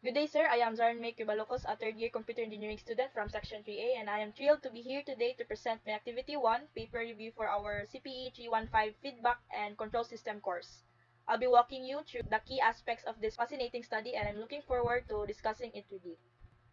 Good day, sir. I am Zarnmay Cubalocos, a third-year computer engineering student from Section 3A, and I am thrilled to be here today to present my Activity 1 paper review for our CPE 315 Feedback and Control System course. I'll be walking you through the key aspects of this fascinating study, and I'm looking forward to discussing it with you.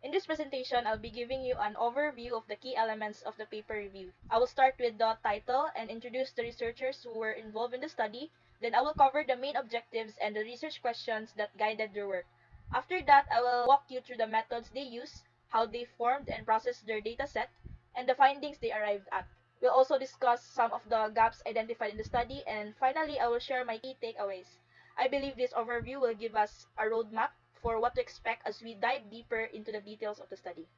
In this presentation, I'll be giving you an overview of the key elements of the paper review. I will start with the title and introduce the researchers who were involved in the study. Then I will cover the main objectives and the research questions that guided their work. After that, I will walk you through the methods they used, how they formed and processed their dataset, and the findings they arrived at. We'll also discuss some of the gaps identified in the study, and finally, I will share my key takeaways. I believe this overview will give us a roadmap for what to expect as we dive deeper into the details of the study.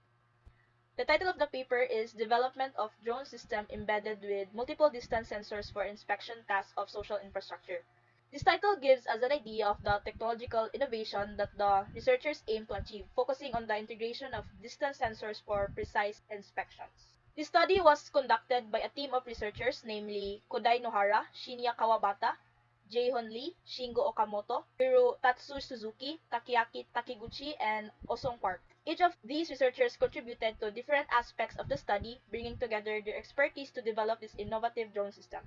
The title of the paper is Development of Drone System Embedded with Multiple Distance Sensors for Inspection Tasks of Social Infrastructure. This title gives us an idea of the technological innovation that the researchers aim to achieve, focusing on the integration of distance sensors for precise inspections. This study was conducted by a team of researchers, namely Kodai Nohara, Shinya Kawabata, Jaehon Lee, Shingo Okamoto, Hirotatsu Suzuki, Takeaki Takiguchi, and Osong Park. Each of these researchers contributed to different aspects of the study, bringing together their expertise to develop this innovative drone system.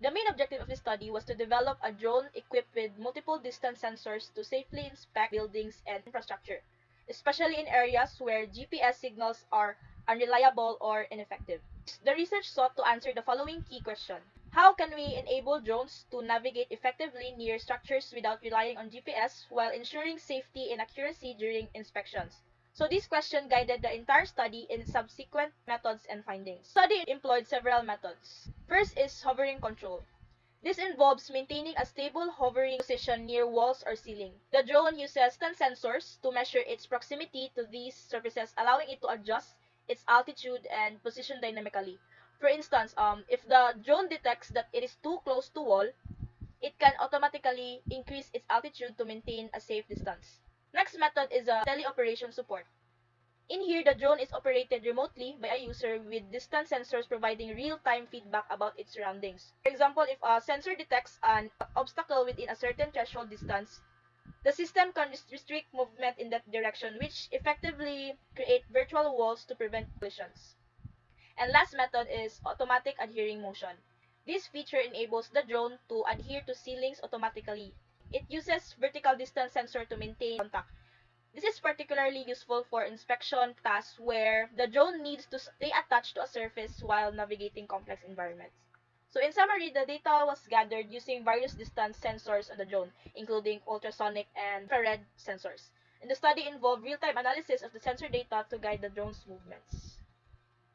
The main objective of this study was to develop a drone equipped with multiple distance sensors to safely inspect buildings and infrastructure, especially in areas where GPS signals are unreliable or ineffective. The research sought to answer the following key question. How can we enable drones to navigate effectively near structures without relying on GPS while ensuring safety and accuracy during inspections? So this question guided the entire study in subsequent methods and findings. The study employed several methods. First is hovering control. This involves maintaining a stable hovering position near walls or ceiling. The drone uses distance sensors to measure its proximity to these surfaces, allowing it to adjust its altitude and position dynamically. For instance, if the drone detects that it is too close to wall, it can automatically increase its altitude to maintain a safe distance. Next method is a teleoperation support. In here, the drone is operated remotely by a user with distance sensors providing real-time feedback about its surroundings. For example, if a sensor detects an obstacle within a certain threshold distance, the system can restrict movement in that direction, which effectively create virtual walls to prevent collisions. And last method is automatic adhering motion. This feature enables the drone to adhere to ceilings automatically. It uses vertical distance sensor to maintain contact. This is particularly useful for inspection tasks where the drone needs to stay attached to a surface while navigating complex environments. So in summary, the data was gathered using various distance sensors on the drone, including ultrasonic and infrared sensors. And the study involved real-time analysis of the sensor data to guide the drone's movements.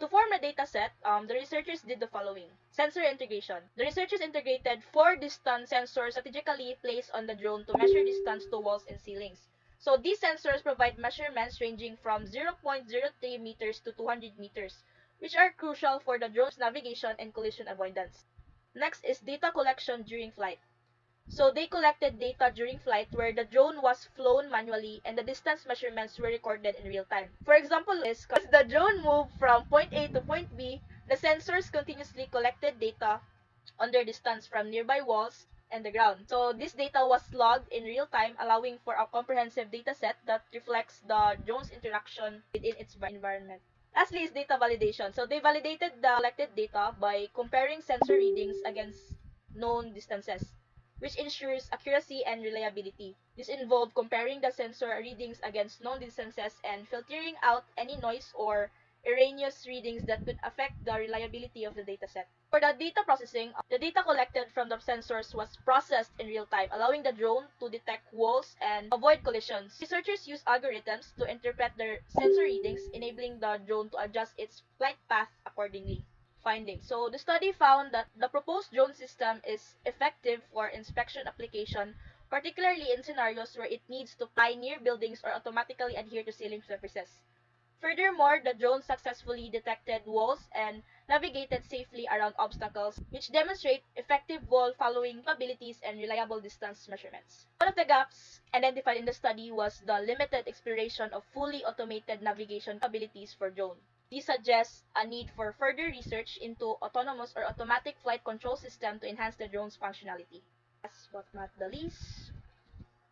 To form a data set, the researchers did the following. Sensor integration. The researchers integrated 4 distance sensors strategically placed on the drone to measure distance to walls and ceilings. So these sensors provide measurements ranging from 0.03 meters to 200 meters, which are crucial for the drone's navigation and collision avoidance. Next is data collection during flight. So they collected data during flight where the drone was flown manually and the distance measurements were recorded in real time. For example, as the drone moved from point A to point B, the sensors continuously collected data on their distance from nearby walls and the ground. So this data was logged in real time, allowing for a comprehensive data set that reflects the drone's interaction within its environment. Lastly is data validation. So they validated the collected data by comparing sensor readings against known distances, which ensures accuracy and reliability. This involved comparing the sensor readings against known distances and filtering out any noise or erroneous readings that could affect the reliability of the dataset. For the data processing, the data collected from the sensors was processed in real time, allowing the drone to detect walls and avoid collisions. Researchers used algorithms to interpret the sensor readings, enabling the drone to adjust its flight path accordingly. Findings. So the study found that the proposed drone system is effective for inspection application, particularly in scenarios where it needs to fly near buildings or automatically adhere to ceiling surfaces. Furthermore, the drone successfully detected walls and navigated safely around obstacles, which demonstrate effective wall following capabilities and reliable distance measurements. One of the gaps identified in the study was the limited exploration of fully automated navigation capabilities for drone. This suggests a need for further research into autonomous or automatic flight control system to enhance the drone's functionality. Last but not the least,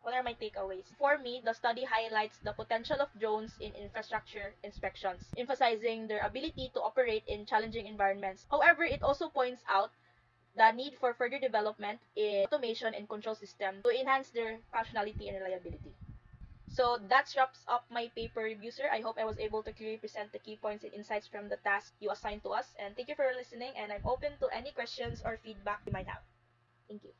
What are my takeaways? For me, the study highlights the potential of drones in infrastructure inspections, emphasizing their ability to operate in challenging environments. However, it also points out the need for further development in automation and control system to enhance their functionality and reliability. So that wraps up my paper review, sir. I hope I was able to clearly present the key points and insights from the task you assigned to us. And thank you for listening, and I'm open to any questions or feedback you might have. Thank you.